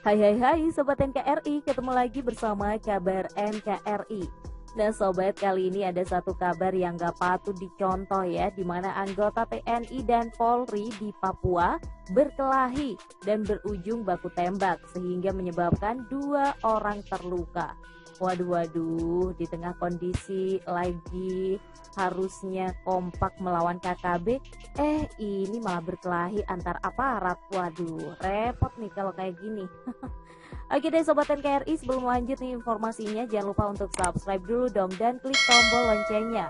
Hai hai hai Sobat NKRI, ketemu lagi bersama kabar NKRI. Nah Sobat, kali ini ada satu kabar yang gak patut dicontoh ya, di mana anggota TNI dan Polri di Papua berkelahi dan berujung baku tembak sehingga menyebabkan 2 orang terluka. Waduh, di tengah kondisi lagi harusnya kompak melawan KKB, ini malah berkelahi antar aparat. Waduh, repot nih kalau kayak gini. Oke deh Sobat NKRI, sebelum lanjut nih informasinya, jangan lupa untuk subscribe dulu dong dan klik tombol loncengnya.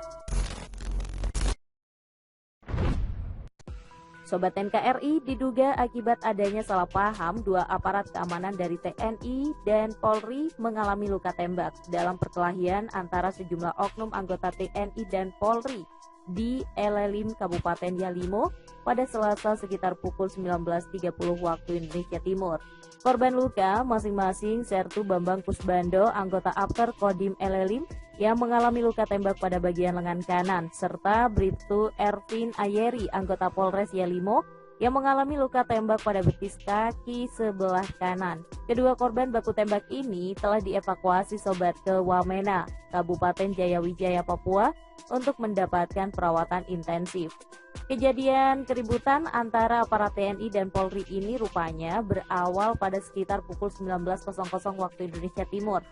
Sobat NKRI, diduga akibat adanya salah paham, 2 aparat keamanan dari TNI dan Polri mengalami luka tembak dalam perkelahian antara sejumlah oknum anggota TNI dan Polri di Elelim, Kabupaten Yalimo pada Selasa sekitar pukul 19.30 waktu Indonesia Timur. Korban luka masing-masing Sertu Bambang Kusbando, anggota Apter Kodim Elelim, yang mengalami luka tembak pada bagian lengan kanan, serta Bribtu Ervin Ayeri, anggota Polres Yalimo, yang mengalami luka tembak pada betis kaki sebelah kanan. Kedua korban baku tembak ini telah dievakuasi Sobat ke Wamena, Kabupaten Jayawijaya, Papua, untuk mendapatkan perawatan intensif. Kejadian keributan antara aparat TNI dan Polri ini rupanya berawal pada sekitar pukul 19.00 waktu Indonesia Timur.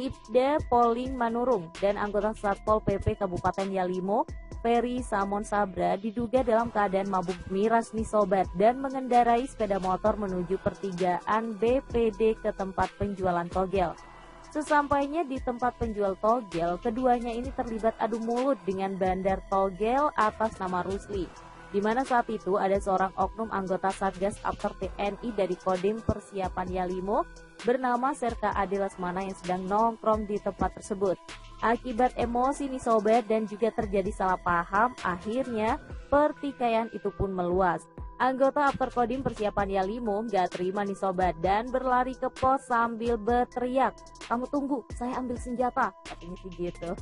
Ibda Poling Manurung dan anggota Satpol PP Kabupaten Yalimo, Ferry Samon Sabra, diduga dalam keadaan mabuk miras nih Sobat, dan mengendarai sepeda motor menuju pertigaan BPD ke tempat penjualan togel. Sesampainya di tempat penjual togel, keduanya ini terlibat adu mulut dengan bandar togel atas nama Rusli, di mana saat itu ada seorang oknum anggota Satgas Apter TNI dari Kodim Persiapan Yalimo bernama Serka Ade Lesmana yang sedang nongkrong di tempat tersebut. Akibat emosi nih Sobat dan juga terjadi salah paham, akhirnya pertikaian itu pun meluas. Anggota Apter Kodim Persiapan Yalimo gak terima nih Sobat dan berlari ke pos sambil berteriak, "Kamu tunggu, saya ambil senjata," katanya sih gitu.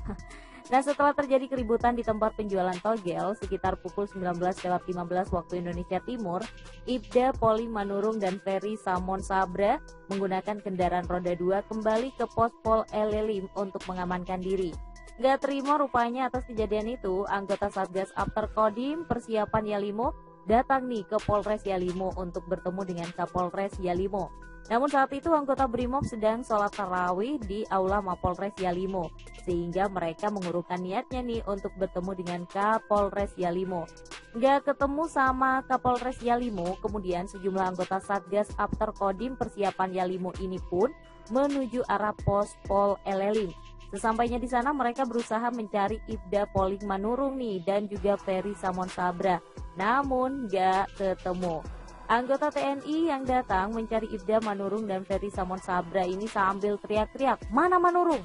Nah, setelah terjadi keributan di tempat penjualan togel sekitar pukul 19.15 waktu Indonesia Timur, Ibda Poling Manurung dan Ferry Samon Sabra menggunakan kendaraan roda 2 kembali ke pos Pol Elelim untuk mengamankan diri. Gak terima rupanya atas kejadian itu, anggota Satgas Apter Kodim Persiapan Yalimo datang nih ke Polres Yalimo untuk bertemu dengan Kapolres Yalimo. Namun saat itu anggota Brimob sedang sholat tarawih di Aula Mapolres Yalimo, sehingga mereka mengurungkan niatnya nih untuk bertemu dengan Kapolres Yalimo. Nggak ketemu sama Kapolres Yalimo, kemudian sejumlah anggota Satgas Apter Kodim Persiapan Yalimo ini pun menuju arah pos Pol Elelim. Sesampainya di sana mereka berusaha mencari Ibda Poling Manurung nih dan juga Ferry Samon Sabra, namun nggak ketemu. Anggota TNI yang datang mencari Ibda Manurung dan Ferry Samon Sabra ini sambil teriak-teriak, "Mana Manurung?"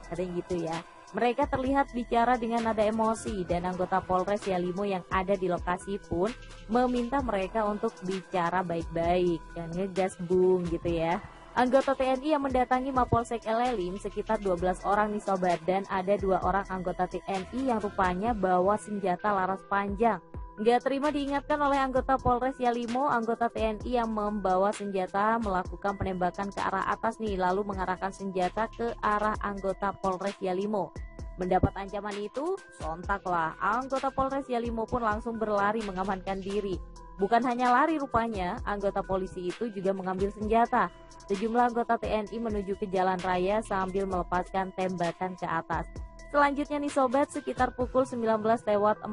Katanya gitu ya. Mereka terlihat bicara dengan nada emosi dan anggota Polres Yalimo yang ada di lokasi pun meminta mereka untuk bicara baik-baik, jangan ngegas bung gitu ya. Anggota TNI yang mendatangi Mapolsek Elelim sekitar 12 orang nih Sobat, dan ada 2 orang anggota TNI yang rupanya bawa senjata laras panjang. Nggak terima diingatkan oleh anggota Polres Yalimo, anggota TNI yang membawa senjata melakukan penembakan ke arah atas nih, lalu mengarahkan senjata ke arah anggota Polres Yalimo. Mendapat ancaman itu, sontaklah anggota Polres Yalimo pun langsung berlari mengamankan diri. Bukan hanya lari rupanya, anggota polisi itu juga mengambil senjata. Sejumlah anggota TNI menuju ke jalan raya sambil melepaskan tembakan ke atas. Selanjutnya nih Sobat, sekitar pukul 19.45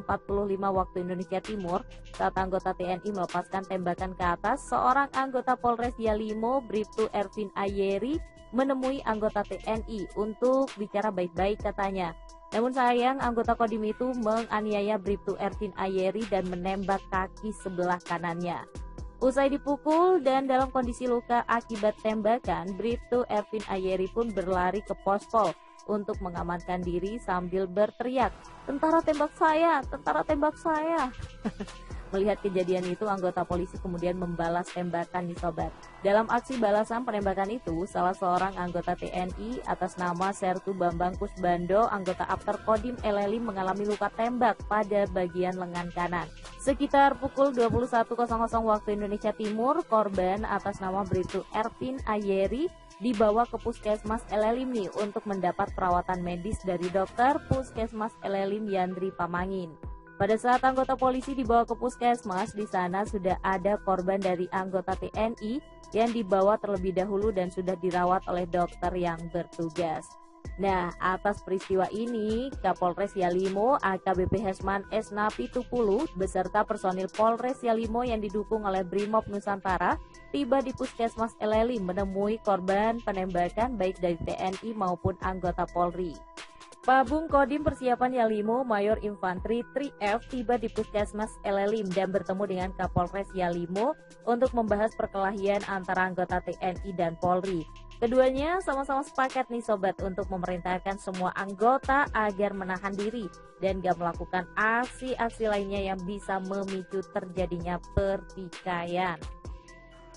waktu Indonesia Timur, saat anggota TNI melepaskan tembakan ke atas, seorang anggota Polres Yalimo, Bribtu Ervin Ayeri, menemui anggota TNI untuk bicara baik-baik katanya. Namun sayang, anggota Kodim itu menganiaya Bribtu Ervin Ayeri dan menembak kaki sebelah kanannya. Usai dipukul dan dalam kondisi luka akibat tembakan, Bribtu Ervin Ayeri pun berlari ke pospol untuk mengamankan diri sambil berteriak, "Tentara tembak saya, tentara tembak saya." Melihat kejadian itu, anggota polisi kemudian membalas tembakan nih sobat. Dalam aksi balasan penembakan itu, salah seorang anggota TNI atas nama Sertu Bambang Kusbando, anggota Apter Kodim Elelim mengalami luka tembak pada bagian lengan kanan. Sekitar pukul 21.00 waktu Indonesia Timur, korban atas nama Bribtu Erpin Ayeri dibawa ke Puskesmas Elelim nih untuk mendapat perawatan medis dari dokter Puskesmas Elelim Yandri Pamangin. Pada saat anggota polisi dibawa ke puskesmas, di sana sudah ada korban dari anggota TNI yang dibawa terlebih dahulu dan sudah dirawat oleh dokter yang bertugas. Nah, atas peristiwa ini, Kapolres Yalimo AKBP Hesman S. Napitupulu beserta personil Polres Yalimo yang didukung oleh Brimob Nusantara tiba di Puskesmas Elelim menemui korban penembakan baik dari TNI maupun anggota Polri. Pabung Kodim Persiapan Yalimo Mayor Infantri 3F tiba di Puskesmas Elelim dan bertemu dengan Kapolres Yalimo untuk membahas perkelahian antara anggota TNI dan Polri. Keduanya sama-sama sepakat nih sobat untuk memerintahkan semua anggota agar menahan diri dan gak melakukan aksi-aksi lainnya yang bisa memicu terjadinya pertikaian.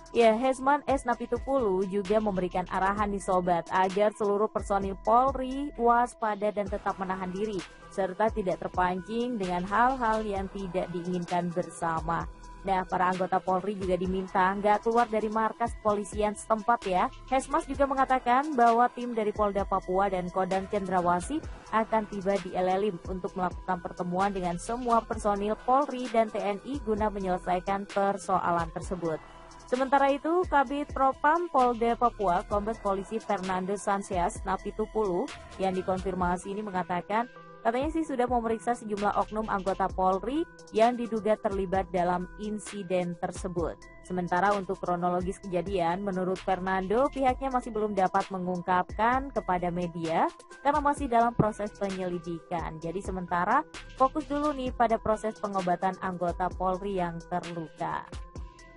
Ya, Hesman S. Napitupulu juga memberikan arahan nih sobat agar seluruh personil Polri waspada dan tetap menahan diri serta tidak terpancing dengan hal-hal yang tidak diinginkan bersama. Nah, para anggota Polri juga diminta nggak keluar dari markas kepolisian setempat ya. Hesmas juga mengatakan bahwa tim dari Polda Papua dan Kodam Cendrawasih akan tiba di Elelim untuk melakukan pertemuan dengan semua personil Polri dan TNI guna menyelesaikan persoalan tersebut. Sementara itu, Kabid Propam Polda Papua, Kombes Polisi Fernando Sansias Napitupulu yang dikonfirmasi ini mengatakan, katanya sih sudah memeriksa sejumlah oknum anggota Polri yang diduga terlibat dalam insiden tersebut. Sementara untuk kronologis kejadian, menurut Fernando, pihaknya masih belum dapat mengungkapkan kepada media karena masih dalam proses penyelidikan. Jadi sementara fokus dulu nih pada proses pengobatan anggota Polri yang terluka.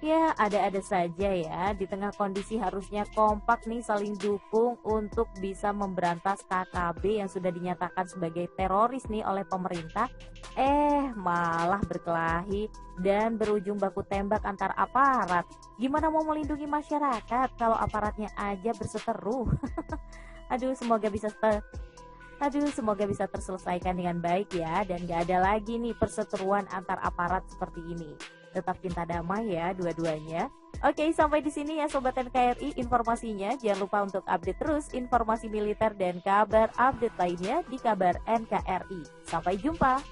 Ya, ada-ada saja ya, di tengah kondisi harusnya kompak nih saling dukung untuk bisa memberantas KKB yang sudah dinyatakan sebagai teroris nih oleh pemerintah, malah berkelahi dan berujung baku tembak antar aparat. Gimana mau melindungi masyarakat kalau aparatnya aja berseteru? Semoga bisa terselesaikan dengan baik ya, dan gak ada lagi nih perseteruan antar aparat seperti ini. Tetap cinta damai ya dua-duanya. Oke, sampai di sini ya Sobat NKRI informasinya. Jangan lupa untuk update terus informasi militer dan kabar update lainnya di Kabar NKRI. Sampai jumpa.